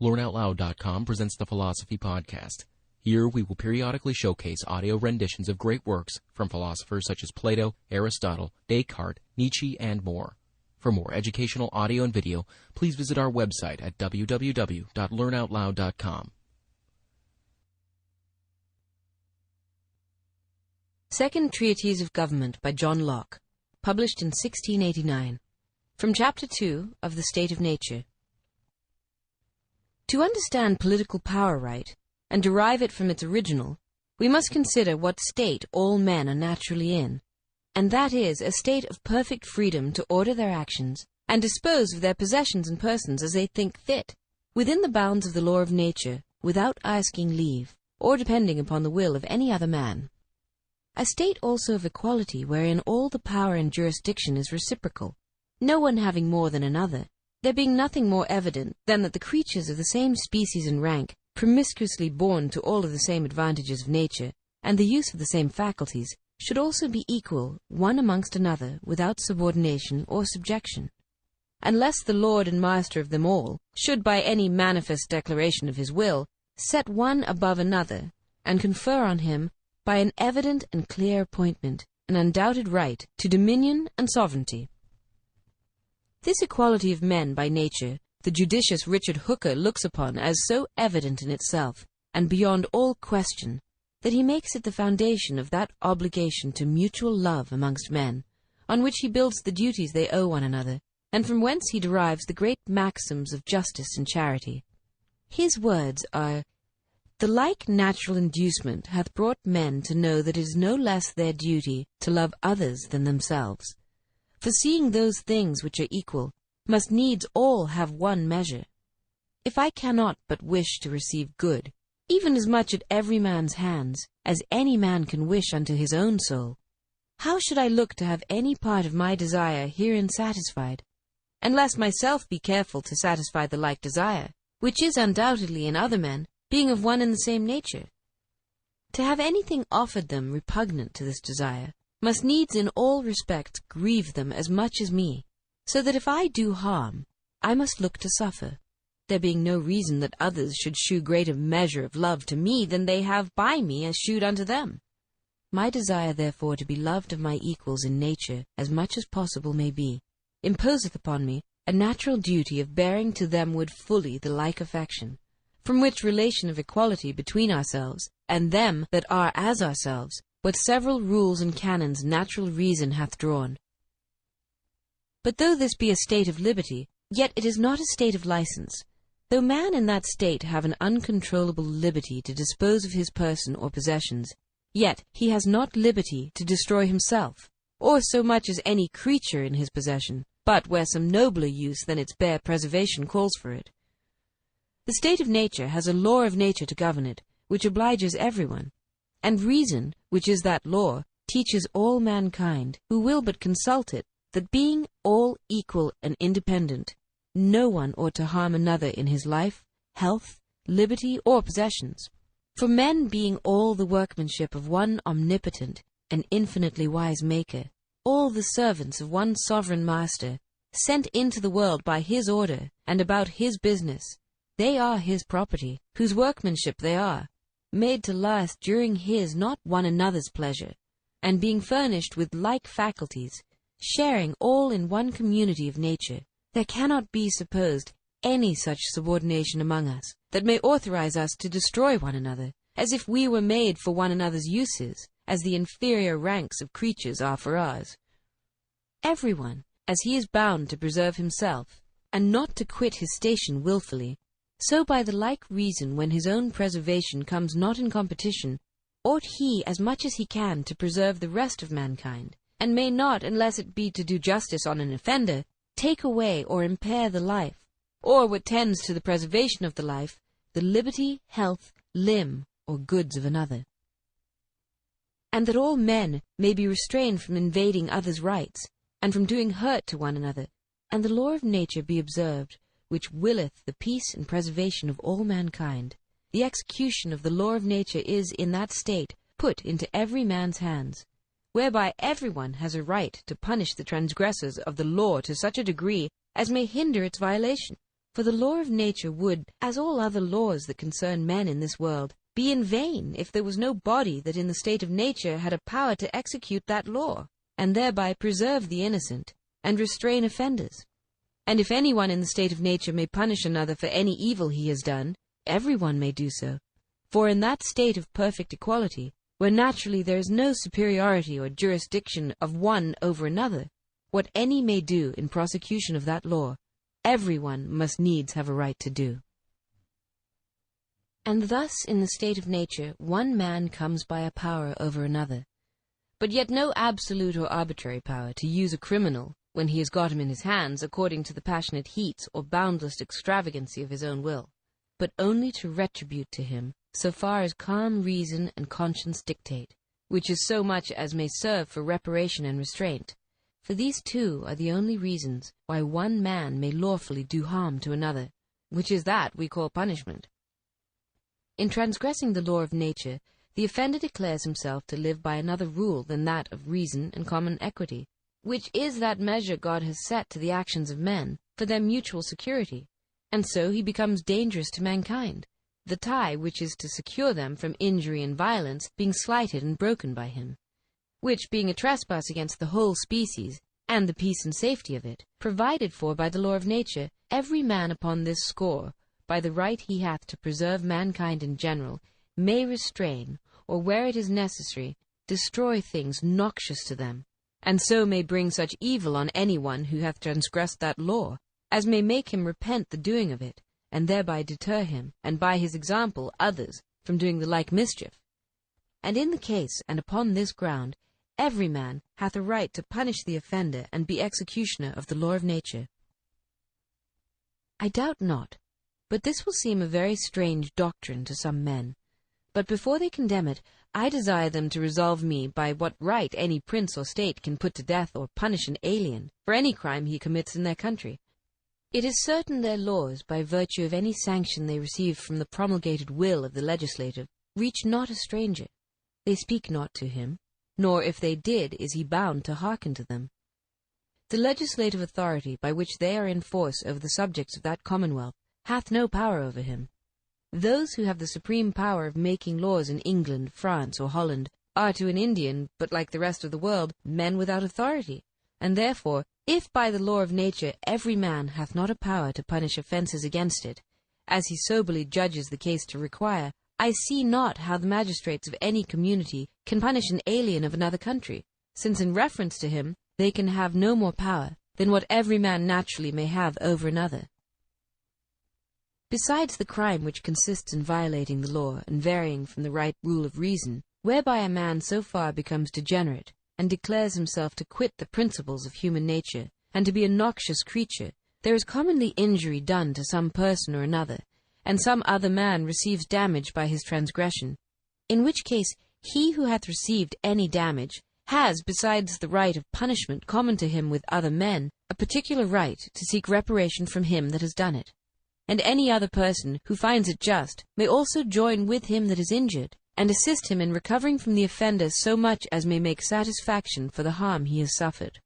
LearnOutLoud.com presents the Philosophy Podcast. Here we will periodically showcase audio renditions of great works from philosophers such as Plato, Aristotle, Descartes, Nietzsche, and more. For more educational audio and video, please visit our website at www.learnoutloud.com. Second Treatise of Government by John Locke, published in 1689. From Chapter 2 of the State of Nature. To understand political power right, and derive it from its original, we must consider what state all men are naturally in, and that is a state of perfect freedom to order their actions, and dispose of their possessions and persons as they think fit, within the bounds of the law of nature, without asking leave, or depending upon the will of any other man. A state also of equality, wherein all the power and jurisdiction is reciprocal, no one having more than another, there being nothing more evident than that the creatures of the same species and rank, promiscuously born to all of the same advantages of nature, and the use of the same faculties, should also be equal one amongst another without subordination or subjection, unless the lord and master of them all should by any manifest declaration of his will set one above another, and confer on him, by an evident and clear appointment, an undoubted right to dominion and sovereignty. This equality of men by nature the judicious Richard Hooker looks upon as so evident in itself, and beyond all question, that he makes it the foundation of that obligation to mutual love amongst men, on which he builds the duties they owe one another, and from whence he derives the great maxims of justice and charity. His words are, "The like natural inducement hath brought men to know that it is no less their duty to love others than themselves. For seeing those things which are equal, must needs all have one measure. If I cannot but wish to receive good, even as much at every man's hands, as any man can wish unto his own soul, how should I look to have any part of my desire herein satisfied, unless myself be careful to satisfy the like desire, which is undoubtedly in other men, being of one and the same nature? To have anything offered them repugnant to this desire, must needs in all respects grieve them as much as me, so that if I do harm, I must look to suffer, there being no reason that others should shew greater measure of love to me than they have by me as shewed unto them. My desire therefore to be loved of my equals in nature as much as possible may be, imposeth upon me a natural duty of bearing to them would fully the like affection, from which relation of equality between ourselves and them that are as ourselves, what several rules and canons natural reason hath drawn. But though this be a state of liberty, yet it is not a state of license. Though man in that state have an uncontrollable liberty to dispose of his person or possessions, yet he has not liberty to destroy himself, or so much as any creature in his possession, but where some nobler use than its bare preservation calls for it. The state of nature has a law of nature to govern it, which obliges everyone, and reason, which is that law, teaches all mankind, who will but consult it, that being all equal and independent, no one ought to harm another in his life, health, liberty, or possessions. For men being all the workmanship of one omnipotent and infinitely wise Maker, all the servants of one sovereign Master, sent into the world by his order and about his business, they are his property, whose workmanship they are, made to last during his not one another's pleasure, and being furnished with like faculties, sharing all in one community of nature, there cannot be supposed any such subordination among us that may authorize us to destroy one another, as if we were made for one another's uses, as the inferior ranks of creatures are for ours. Everyone, as he is bound to preserve himself, and not to quit his station wilfully, so by the like reason when his own preservation comes not in competition, ought he as much as he can to preserve the rest of mankind, and may not, unless it be to do justice on an offender, take away or impair the life, or what tends to the preservation of the life, the liberty, health, limb, or goods of another. And that all men may be restrained from invading others' rights, and from doing hurt to one another, and the law of nature be observed, which willeth the peace and preservation of all mankind. The execution of the law of nature is in that state put into every man's hands, whereby everyone has a right to punish the transgressors of the law to such a degree as may hinder its violation. For the law of nature would, as all other laws that concern men in this world, be in vain if there was no body that in the state of nature had a power to execute that law, and thereby preserve the innocent, and restrain offenders. And if anyone in the state of nature may punish another for any evil he has done, everyone may do so. For in that state of perfect equality, where naturally there is no superiority or jurisdiction of one over another, what any may do in prosecution of that law, everyone must needs have a right to do. And thus in the state of nature one man comes by a power over another, but yet no absolute or arbitrary power to use a criminal when he has got him in his hands according to the passionate heats or boundless extravagancy of his own will, but only to retribute to him so far as calm reason and conscience dictate, which is so much as may serve for reparation and restraint. For these two are the only reasons why one man may lawfully do harm to another, which is that we call punishment. In transgressing the law of nature, the offender declares himself to live by another rule than that of reason and common equity, which is that measure God has set to the actions of men for their mutual security, and so he becomes dangerous to mankind, the tie which is to secure them from injury and violence being slighted and broken by him, which being a trespass against the whole species, and the peace and safety of it, provided for by the law of nature, every man upon this score, by the right he hath to preserve mankind in general, may restrain, or where it is necessary, destroy things noxious to them, and so may bring such evil on any one who hath transgressed that law, as may make him repent the doing of it, and thereby deter him, and by his example others, from doing the like mischief. And in the case, and upon this ground, every man hath a right to punish the offender and be executioner of the law of nature. I doubt not, but this will seem a very strange doctrine to some men. But before they condemn it, I desire them to resolve me by what right any prince or state can put to death or punish an alien for any crime he commits in their country. It is certain their laws, by virtue of any sanction they receive from the promulgated will of the legislative, reach not a stranger. They speak not to him, nor if they did is he bound to hearken to them. The legislative authority by which they are in force over the subjects of that commonwealth hath no power over him. Those who have the supreme power of making laws in England, France, or Holland are to an Indian, but like the rest of the world, men without authority, and therefore, if by the law of nature every man hath not a power to punish offences against it, as he soberly judges the case to require, I see not how the magistrates of any community can punish an alien of another country, since in reference to him they can have no more power than what every man naturally may have over another. Besides the crime which consists in violating the law and varying from the right rule of reason, whereby a man so far becomes degenerate, and declares himself to quit the principles of human nature, and to be a noxious creature, there is commonly injury done to some person or another, and some other man receives damage by his transgression, in which case he who hath received any damage has, besides the right of punishment common to him with other men, a particular right to seek reparation from him that has done it. And any other person who finds it just may also join with him that is injured, and assist him in recovering from the offender so much as may make satisfaction for the harm he has suffered.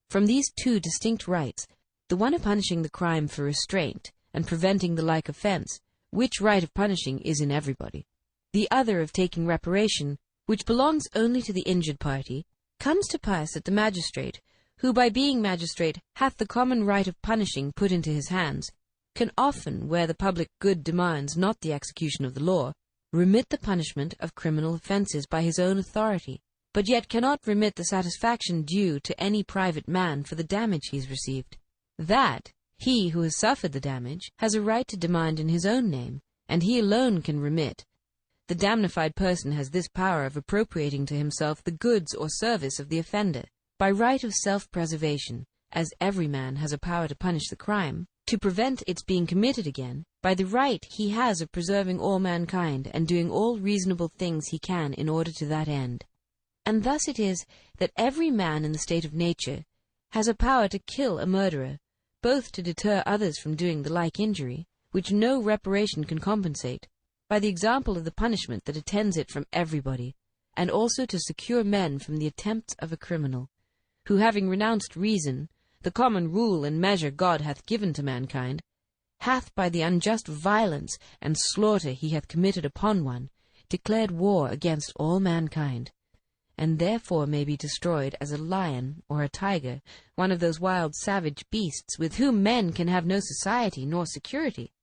From these two distinct rights, the one of punishing the crime for restraint, and preventing the like offence, which right of punishing is in everybody, the other of taking reparation, which belongs only to the injured party, comes to pass that the magistrate, who by being magistrate hath the common right of punishing put into his hands, can often, where the public good demands not the execution of the law, remit the punishment of criminal offences by his own authority, but yet cannot remit the satisfaction due to any private man for the damage he has received. That he who has suffered the damage has a right to demand in his own name, and he alone can remit. The damnified person has this power of appropriating to himself the goods or service of the offender, by right of self-preservation, as every man has a power to punish the crime, to prevent its being committed again, by the right he has of preserving all mankind, and doing all reasonable things he can in order to that end. And thus it is that every man in the state of nature has a power to kill a murderer, both to deter others from doing the like injury, which no reparation can compensate, by the example of the punishment that attends it from everybody, and also to secure men from the attempts of a criminal, who having renounced reason, the common rule and measure God hath given to mankind, hath by the unjust violence and slaughter he hath committed upon one, declared war against all mankind, and therefore may be destroyed as a lion or a tiger, one of those wild savage beasts with whom men can have no society nor security.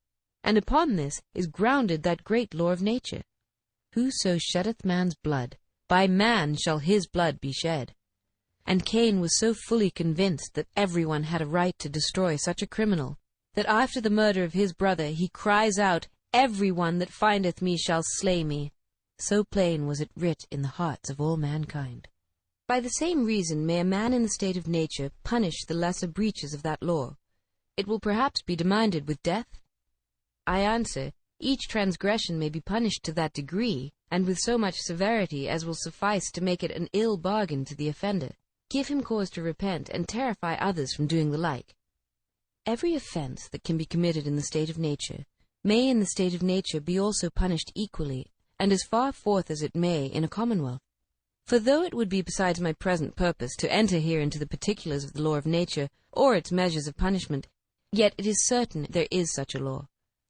And upon this is grounded that great law of nature: whoso sheddeth man's blood, by man shall his blood be shed. And Cain was so fully convinced that everyone had a right to destroy such a criminal, that after the murder of his brother he cries out, "Every one that findeth me shall slay me." So plain was it writ in the hearts of all mankind. By the same reason may a man in the state of nature punish the lesser breaches of that law. It will perhaps be demanded with death. I answer, each transgression may be punished to that degree, and with so much severity as will suffice to make it an ill bargain to the offender, give him cause to repent, and terrify others from doing the like. Every offense that can be committed in the state of nature may in the state of nature be also punished equally, and as far forth as it may in a commonwealth. For though it would be besides my present purpose to enter here into the particulars of the law of nature, or its measures of punishment, yet it is certain there is such a law,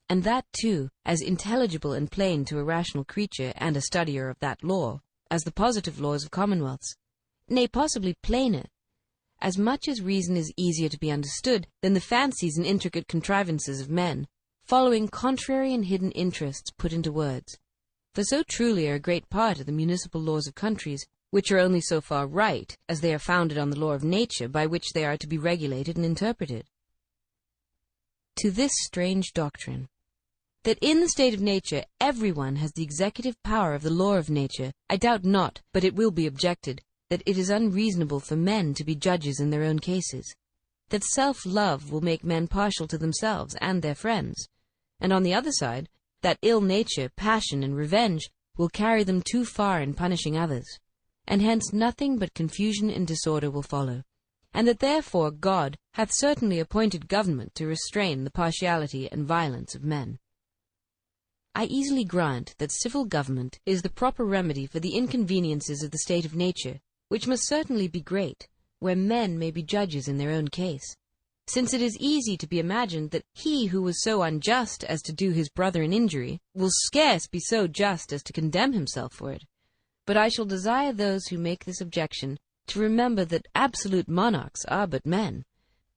and that too as intelligible and plain to a rational creature and a studier of that law as the positive laws of commonwealths, nay, possibly plainer, as much as reason is easier to be understood than the fancies and intricate contrivances of men, following contrary and hidden interests put into words. For so truly are a great part of the municipal laws of countries, which are only so far right as they are founded on the law of nature by which they are to be regulated and interpreted. To this strange doctrine, that in the state of nature everyone has the executive power of the law of nature, I doubt not, but it will be objected, that it is unreasonable for men to be judges in their own cases, that self-love will make men partial to themselves and their friends, and on the other side, that ill nature, passion, and revenge will carry them too far in punishing others, and hence nothing but confusion and disorder will follow, and that therefore God hath certainly appointed government to restrain the partiality and violence of men. I easily grant that civil government is the proper remedy for the inconveniences of the state of nature, which must certainly be great, where men may be judges in their own case, since it is easy to be imagined that he who was so unjust as to do his brother an injury will scarce be so just as to condemn himself for it. But I shall desire those who make this objection to remember that absolute monarchs are but men,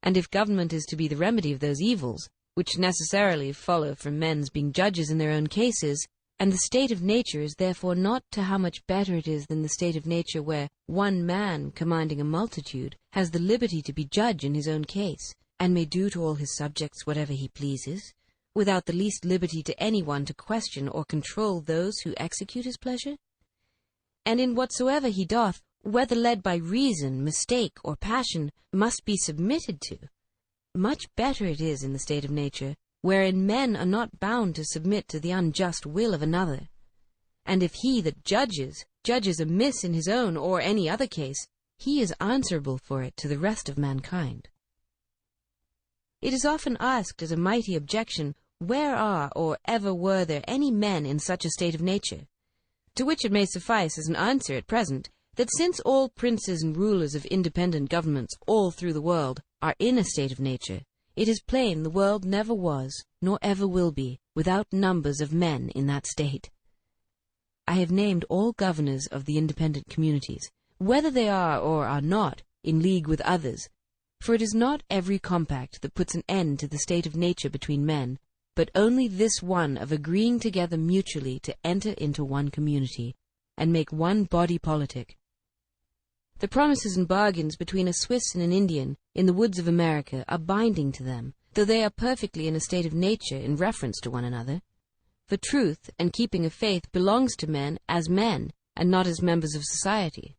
and if government is to be the remedy of those evils, which necessarily follow from men's being judges in their own cases, and the state of nature is therefore not to how much better it is than the state of nature where one man commanding a multitude has the liberty to be judge in his own case, and may do to all his subjects whatever he pleases, without the least liberty to any one to question or control those who execute his pleasure? And in whatsoever he doth, whether led by reason, mistake, or passion, must be submitted to. Much better it is in the state of nature, wherein men are not bound to submit to the unjust will of another. And if he that judges amiss in his own or any other case, he is answerable for it to the rest of mankind. It is often asked as a mighty objection, where are or ever were there any men in such a state of nature? To which it may suffice as an answer at present, that since all princes and rulers of independent governments all through the world are in a state of nature, it is plain the world never was, nor ever will be, without numbers of men in that state. I have named all governors of the independent communities, whether they are or are not in league with others, for it is not every compact that puts an end to the state of nature between men, but only this one of agreeing together mutually to enter into one community, and make one body politic. The promises and bargains between a Swiss and an Indian in the woods of America are binding to them, though they are perfectly in a state of nature in reference to one another. For truth and keeping of faith belongs to men, and not as members of society.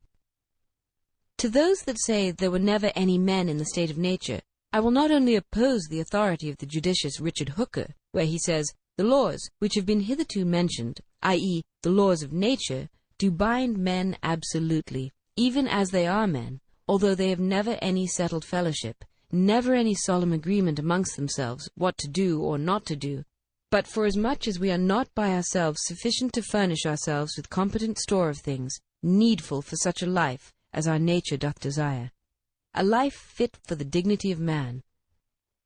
To those that say there were never any men in the state of nature, I will not only oppose the authority of the judicious Richard Hooker, where he says, the laws which have been hitherto mentioned, i.e., the laws of nature, do bind men absolutely, even as they are men, although they have never any settled fellowship, never any solemn agreement amongst themselves what to do or not to do, but forasmuch as we are not by ourselves sufficient to furnish ourselves with competent store of things, needful for such a life as our nature doth desire. a life fit for the dignity of man.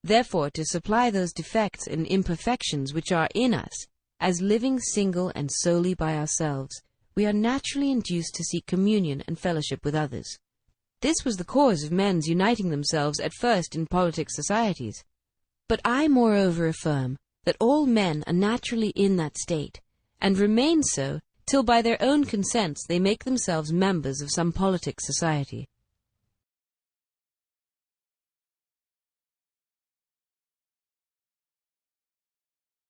Therefore, to supply those defects and imperfections which are in us, as living single and solely by ourselves, we are naturally induced to seek communion and fellowship with others. This was the cause of men's uniting themselves at first in politic societies. But I moreover affirm that all men are naturally in that state, and remain so till by their own consents they make themselves members of some politic society.